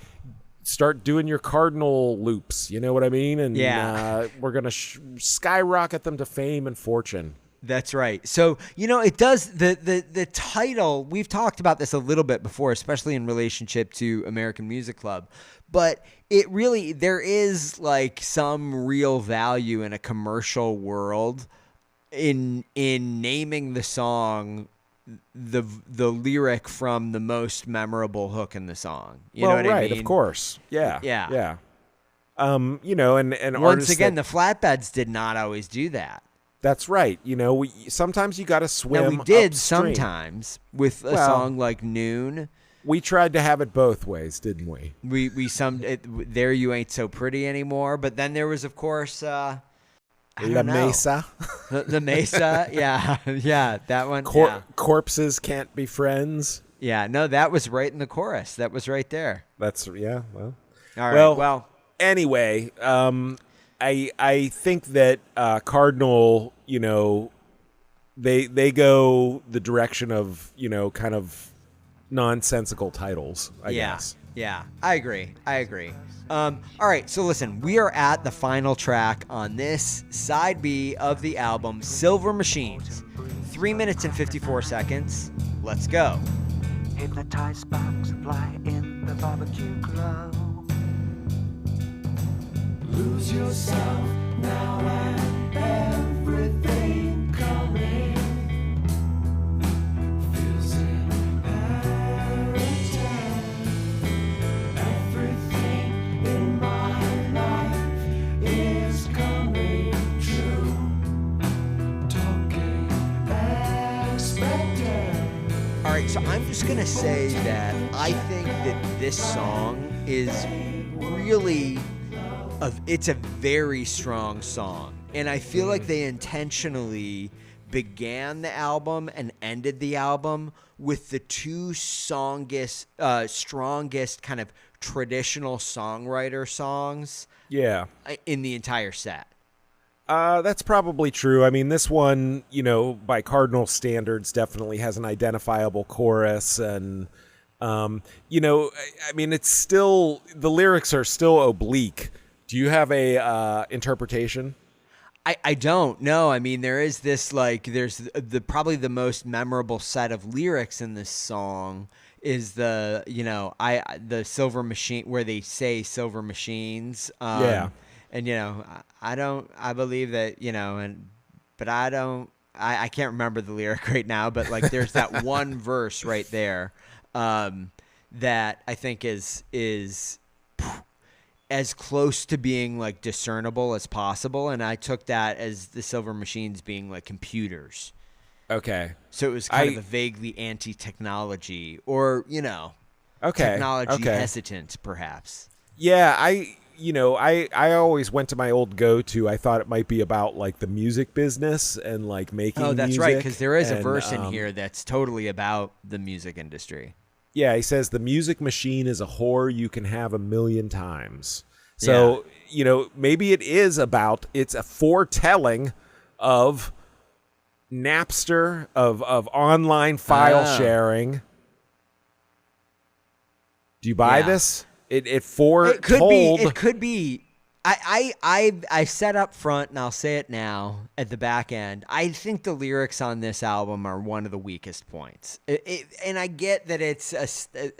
start doing your Cardinal loops, you know what I mean? And we're going to skyrocket them to fame and fortune. That's right. So, it does, the title, we've talked about this a little bit before, especially in relationship to American Music Club, but it really, there is like some real value in a commercial world in naming the song the lyric from the most memorable hook in the song. You know what I mean? Of course. Yeah. And once again, the Flatbeds did not always do that. That's right. Sometimes you got to swim. Now we did upstream. sometimes with a song like Noon. We tried to have it both ways, didn't we? We summed it. There You Ain't So Pretty Anymore. But then there was, of course, I don't La know. Mesa. The Mesa. Yeah, that one. Corpses Can't Be Friends. Yeah, no, that was right in the chorus. That was right there. That's, yeah, well. All right, well. Anyway, I think that Cardinal, they go the direction of, kind of nonsensical titles, I guess. Yeah, I agree. All right, so listen, we are at the final track on this side B of the album, Silver Machines. 3 minutes and 54 seconds. Let's go. Hypnotized sparks fly in the barbecue glow. Lose yourself now and everything coming. Feels inherited. Everything in my life is coming true. Talking expected. All right, so I'm just going to say that I think that this song is really, it's a very strong song. And I feel like they intentionally began the album and ended the album with the two strongest kind of traditional songwriter songs in the entire set. That's probably true. I mean, this one, by Cardinal standards, definitely has an identifiable chorus. And, I mean, it's still, the lyrics are still oblique. Do you have a interpretation? I don't know. I mean, there is this, there's probably the most memorable set of lyrics in this song is the Silver Machine, where they say silver machines. And, I believe that, but I can't remember the lyric right now, but there's that one verse right there that I think is as close to being discernible as possible. And I took that as the silver machines being computers. Okay. So it was kind of a vaguely anti-technology or, technology hesitant perhaps. Yeah. I always went to my old go-to. I thought it might be about the music business and making music. Oh, that's right, because there is a verse in here that's totally about the music industry. Yeah, he says the music machine is a whore you can have 1,000,000 times. So, maybe it's a foretelling of Napster, of online file sharing. Do you buy this? It could be. I said up front, and I'll say it now at the back end. I think the lyrics on this album are one of the weakest points. And I get that it's a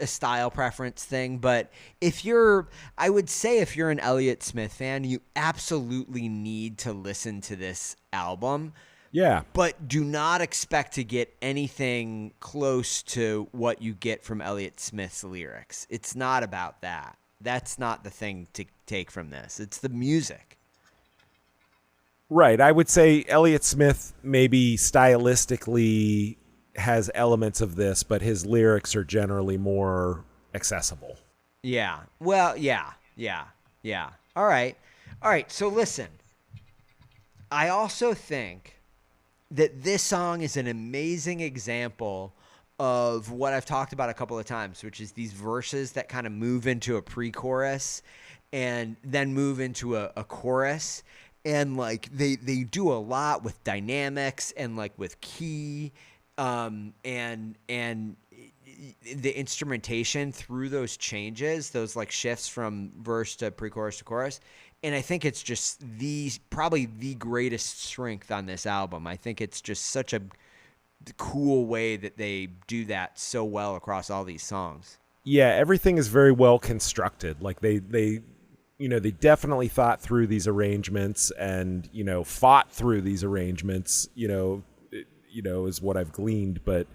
style preference thing, but I would say if you're an Elliott Smith fan, you absolutely need to listen to this album. Yeah. But do not expect to get anything close to what you get from Elliott Smith's lyrics. It's not about that. That's not the thing to take from this. It's the music. Right. I would say Elliott Smith maybe stylistically has elements of this, but his lyrics are generally more accessible. Yeah. Well, yeah. All right. So listen, I also think that this song is an amazing example of what I've talked about a couple of times, which is these verses that kind of move into a pre-chorus and then move into a chorus. And they do a lot with dynamics and with key and the instrumentation through those changes, those shifts from verse to pre-chorus to chorus. And I think it's just probably the greatest strength on this album. I think it's just such a cool way that they do that so well across all these songs. Yeah, everything is very well constructed. They definitely thought through these arrangements and, fought through these arrangements, is what I've gleaned, but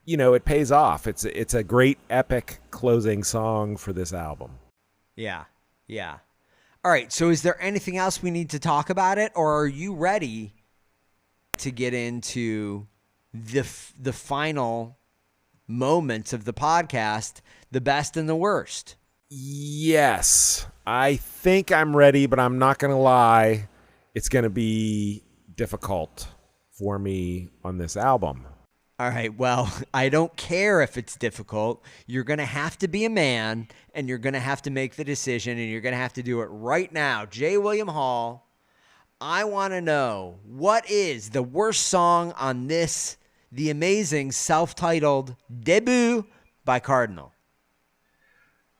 it pays off. It's a great epic closing song for this album. Yeah. All right, so is there anything else we need to talk about it, or are you ready to get into the final moments of the podcast, the best and the worst. Yes, I think I'm ready, but I'm not going to lie. It's going to be difficult for me on this album. All right, well, I don't care if it's difficult. You're going to have to be a man, and you're going to have to make the decision, and you're going to have to do it right now. J. William Hall, I want to know, what is the worst song on this, the amazing self-titled debut by Cardinal?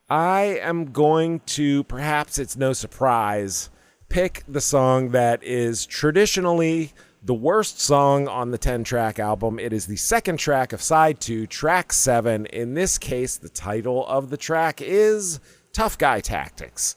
I am going to, perhaps it's no surprise, pick the song that is traditionally the worst song on the 10-track album. It is the second track of side 2, track 7. In this case, the title of the track is Tough Guy Tactics.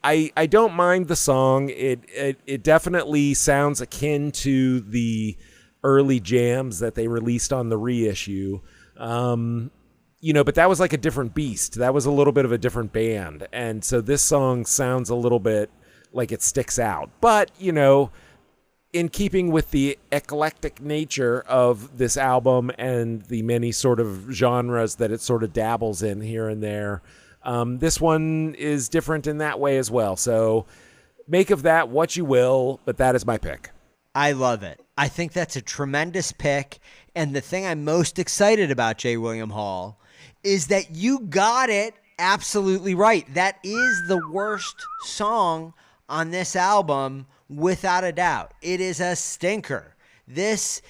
I don't mind the song. It definitely sounds akin to the early jams that they released on the reissue. But that was like a different beast. That was a little bit of a different band. And so this song sounds a little bit like it sticks out. But, in keeping with the eclectic nature of this album and the many sort of genres that it sort of dabbles in here and there, this one is different in that way as well. So make of that what you will, but that is my pick. I love it. I think that's a tremendous pick. And the thing I'm most excited about, J. William Hall, is that you got it absolutely right. That is the worst song on this album, without a doubt. It is a stinker. This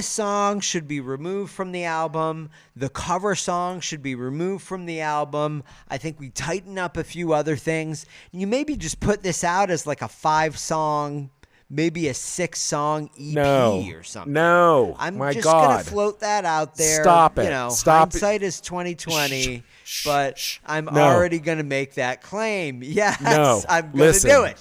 song should be removed from the album. The cover song should be removed from the album. I think we tighten up a few other things. You maybe just put this out as like a 5-song, maybe a 6-song EP or something. No, I'm my just God. gonna float that out there. Stop it. Stop hindsight it. is 2020, but I'm No. already gonna make that claim. Yes, No, I'm gonna listen. do it.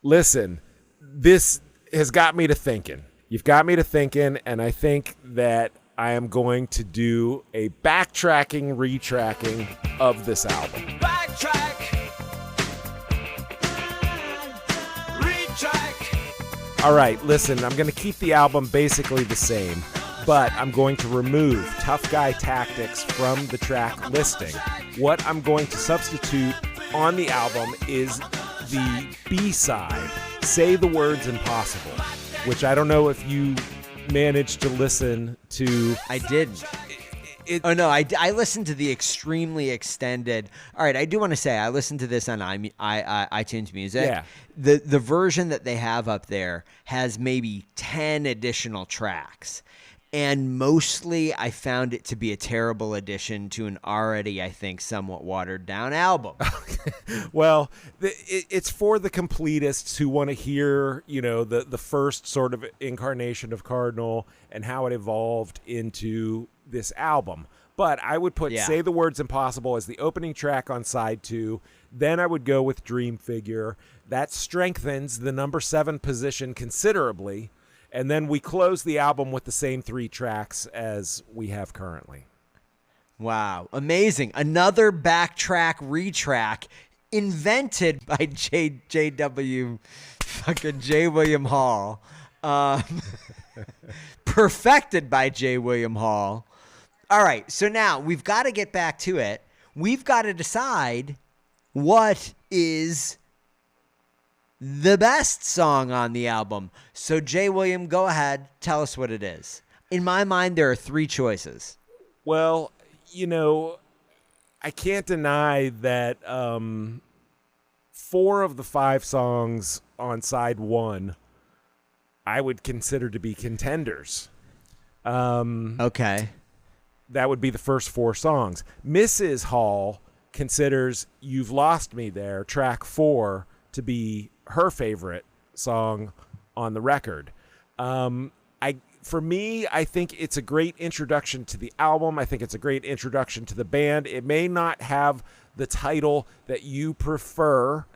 Listen, this has got me to thinking. You've got me to thinking, and I think that I am going to do a backtracking, retracking of this album. Backtrack. Retrack. All right, listen, I'm going to keep the album basically the same, but I'm going to remove Tough Guy Tactics from the track listing. What I'm going to substitute on the album is the B-side, Say the Words Impossible, which I don't know if you managed to listen to. I didn't. I listened to the extremely extended. All right, I do want to say I listened to this on iTunes Music. Yeah. The version that they have up there has maybe 10 additional tracks. And mostly I found it to be a terrible addition to an already, I think, somewhat watered down album. Well, it's for the completists who want to hear, the first sort of incarnation of Cardinal and how it evolved into this album. But I would put Say the Words Impossible as the opening track on side 2. Then I would go with Dream Figure. That strengthens the number 7 position considerably. And then we close the album with the same 3 tracks as we have currently. Wow. Amazing. Another backtrack retrack invented by J.W. fucking J. William Hall. Perfected by J. William Hall. All right. So now we've got to get back to it. We've got to decide what is the best song on the album. So, J. William, go ahead. Tell us what it is. In my mind, there are 3 choices. Well, I can't deny that 4 of the 5 songs on side 1 I would consider to be contenders. Okay. That would be the first 4 songs. Mrs. Hall considers You've Lost Me There, track 4, to be her favorite song on the record. For me, I think it's a great introduction to the album. I think it's a great introduction to the band. It may not have the title that you prefer,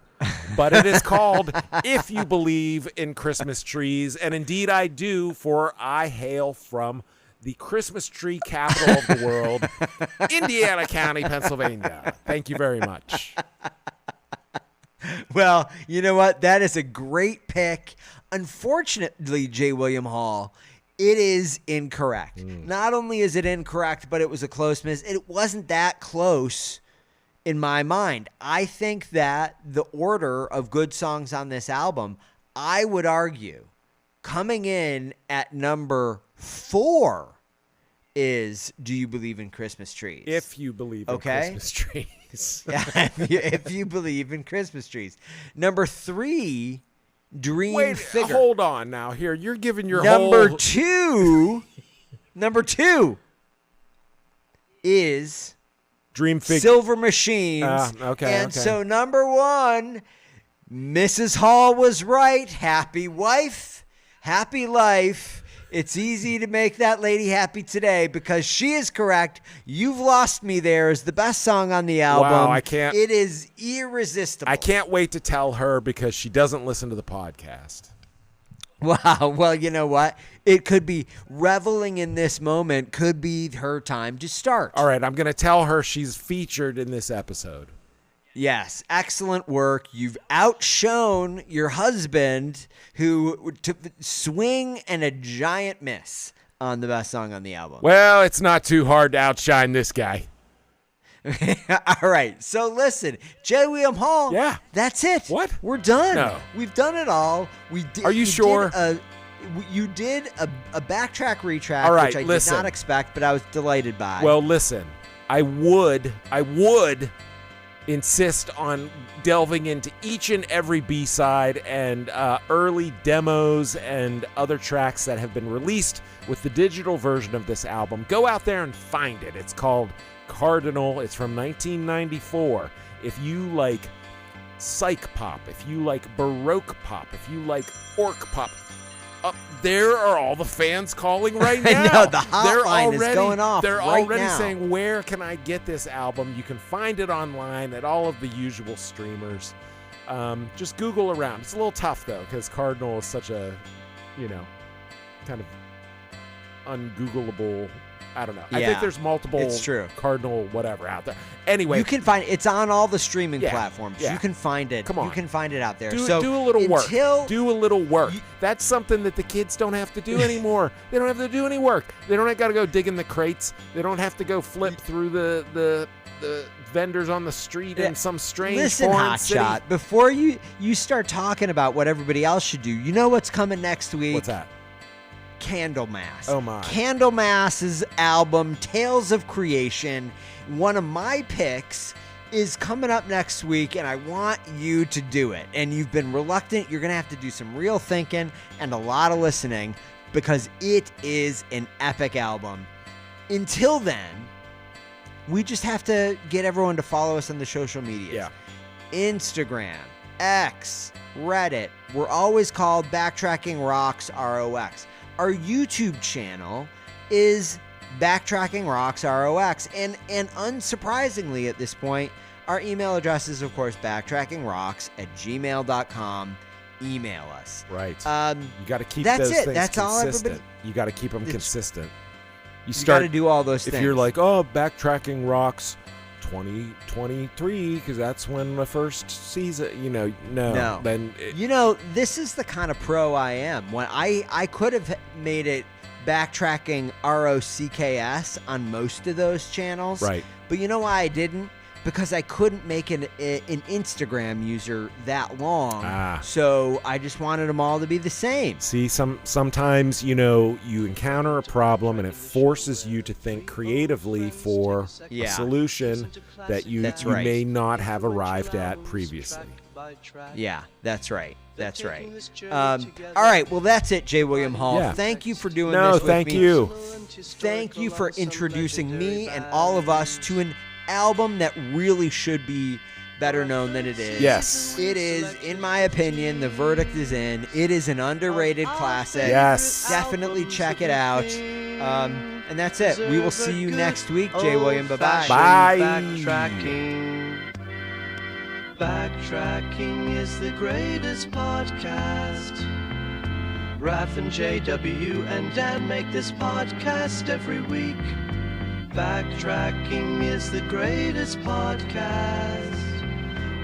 but it is called If You Believe in Christmas Trees. And indeed I do, for I hail from the Christmas tree capital of the world, Indiana County, Pennsylvania. Thank you very much. Well, you know what? That is a great pick. Unfortunately, J. William Hall, It is incorrect. Not only is it incorrect, but it was a close miss. It wasn't that close in my mind. I think that the order of good songs on this album, I would argue, coming in at number 4 is Do You Believe in Christmas Trees? If you believe in Christmas trees. If you believe in Christmas trees. Number 3, Dream Wait, Figure. hold on now. Here, you're giving your Number whole... 2 is Dream Figure. Silver Machines. Okay. So number 1, Mrs. Hall was right. Happy wife, happy life. It's easy to make that lady happy today because she is correct. You've Lost Me There is the best song on the album. Wow, I can't. It is irresistible. I can't wait to tell her because she doesn't listen to the podcast. Wow. Well, you know what? It could be reveling in this moment could be her time to start. All right, I'm going to tell her she's featured in this episode. Yes, excellent work. You've outshone your husband who took the swing and a giant miss on the best song on the album. Well, it's not too hard to outshine this guy. All right. So listen, J. William Hall. Yeah. That's it. What? We're done. No. We've done it all. We did. Are you sure? You did a backtrack retrack, All right, which I listen. did not expect, but I was delighted by. Well, listen, I would insist on delving into each and every B-side and early demos and other tracks that have been released with the digital version of this album. Go out there and find it. It's called Cardinal. It's from 1994. If you like psych pop, if you like Baroque pop, if you like orc pop, there are all the fans calling right now. I know, the hotline is going off They're right already now. saying, where can I get this album? You can find it online at all of the usual streamers. Just Google around. It's a little tough, though, because Cardinal is such a, kind of ungoogleable. I don't know. I Yeah, think there's multiple it's true. Cardinal whatever out there. Anyway. You can find it's on all the streaming Yeah, platforms. yeah. You can find it. Come on. You can find it out there. Do so a little work. until Do a little work. That's something that the kids don't have to do anymore. They don't have to do any work. They don't got to go dig in the crates. They don't have to go flip through the vendors on the street in some strange Listen, foreign city. Hotshot, before you start talking about what everybody else should do, you know what's coming next week? What's that? Candlemass. Oh, my. Candlemass's album, Tales of Creation, one of my picks, is coming up next week, and I want you to do it. And you've been reluctant. You're going to have to do some real thinking and a lot of listening because it is an epic album. Until then, we just have to get everyone to follow us on the social media. Yeah. Instagram, X, Reddit. We're always called Backtracking Rocks ROX. Our YouTube channel is Backtracking Rocks ROX. And unsurprisingly at this point, our email address is, of course, backtrackingrocks@gmail.com. Email us. Right. You You got to keep that's those it. things That's all consistent. everybody- You got to keep them consistent. You got to start do all those things. if you're like, oh, Backtracking Rocks 2023 because that's when the first season, no. Then this is the kind of pro I am. When I could have made it Backtracking ROCKS on most of those channels. Right. But you know why I didn't? Because I couldn't make an Instagram user that long. So I just wanted them all to be the same. See, sometimes, you encounter a problem and it forces you to think creatively for a solution that you may not have arrived at previously. Yeah, that's right. That's right. All right, well, that's it, J. William Hall. Yeah. Thank you for doing No, this with thank me. you. Thank you for introducing me and all of us to an album that really should be better known than it is. Yes. It is, in my opinion, the verdict is in. It is an underrated classic. Yes. Definitely check it out. And that's it. We will see you next week, J. William. Bye-bye. Bye. Backtracking is the greatest podcast. Raph and JW and Dan make this podcast every week. Backtracking is the greatest podcast.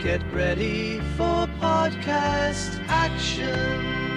Get ready for podcast action.